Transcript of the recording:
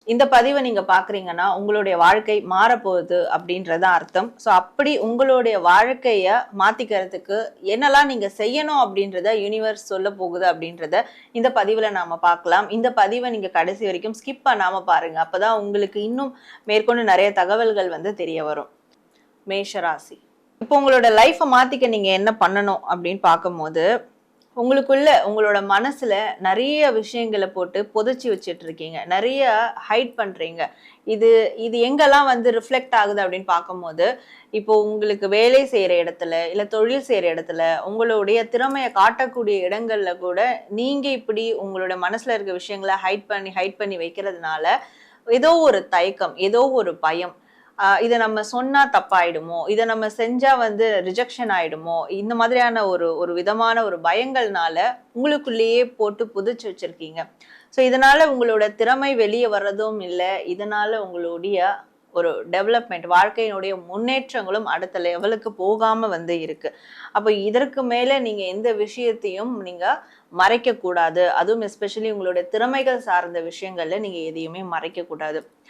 இந்த பதிவை நீங்க பாக்குறீங்கன்னா உங்களுடைய வாழ்க்கை மாறப்போகுது அப்படின்றத அர்த்தம். ஸோ அப்படி உங்களுடைய வாழ்க்கைய மாத்திக்கிறதுக்கு என்னெல்லாம் நீங்க செய்யணும் அப்படின்றத யூனிவர்ஸ் சொல்ல போகுது அப்படின்றத இந்த பதிவுல நாம பார்க்கலாம். இந்த பதிவை நீங்க கடைசி வரைக்கும் ஸ்கிப் பண்ணாம பாருங்க. அப்பதான் உங்களுக்கு இன்னும் மேற்கொண்டு நிறைய தகவல்கள் தெரிய வரும். மேஷராசி. இப்போ உங்களோட லைஃப்பை மாத்திக்க நீங்க என்ன பண்ணணும் அப்படின்னு பார்க்கும்போது, உங்களுக்குள்ள உங்களோட மனசுல நிறைய விஷயங்களை போட்டு புதைச்சி வச்சிட்டு இருக்கீங்க. நிறைய ஹைட் பண்றீங்க. இது இது எங்கெல்லாம் ரிஃப்ளெக்ட் ஆகுது அப்படின்னு பார்க்கும்போது, இப்போ உங்களுக்கு வேலை செய்யற இடத்துல, இல்ல தொழில் செய்யற இடத்துல, உங்களுடைய திறமையை காட்டக்கூடிய இடங்கள்ல கூட நீங்க இப்படி உங்களோட மனசுல இருக்க விஷயங்களை ஹைட் பண்ணி வைக்கிறதுனால ஏதோ ஒரு தயக்கம், ஏதோ ஒரு பயம். இதை நம்ம சொன்னா தப்பாயிடுமோ, இதை நம்ம செஞ்சா ரிஜெக்ஷன் ஆயிடுமோ, இந்த மாதிரியான ஒரு ஒரு விதமான ஒரு பயங்கள்னால உங்களுக்குள்ளேயே போட்டு புதைச்சு வச்சிருக்கீங்க. ஸோ இதனால உங்களோட திறமை வெளியே வர்றதும் இல்லை, இதனால உங்களுடைய ஒரு டெவலப்மெண்ட், வாழ்க்கையினுடைய முன்னேற்றங்களும் அடுத்த லெவலுக்கு போகாம இருக்கு. அப்போ இதற்கு மேல நீங்க எந்த விஷயத்தையும் நீங்க மறைக்க கூடாது. அதுவும் எஸ்பெஷலி உங்களுடைய திறமைகள் சார்ந்த விஷயங்கள்ல நீங்க எதையுமே மறைக்க கூடாது.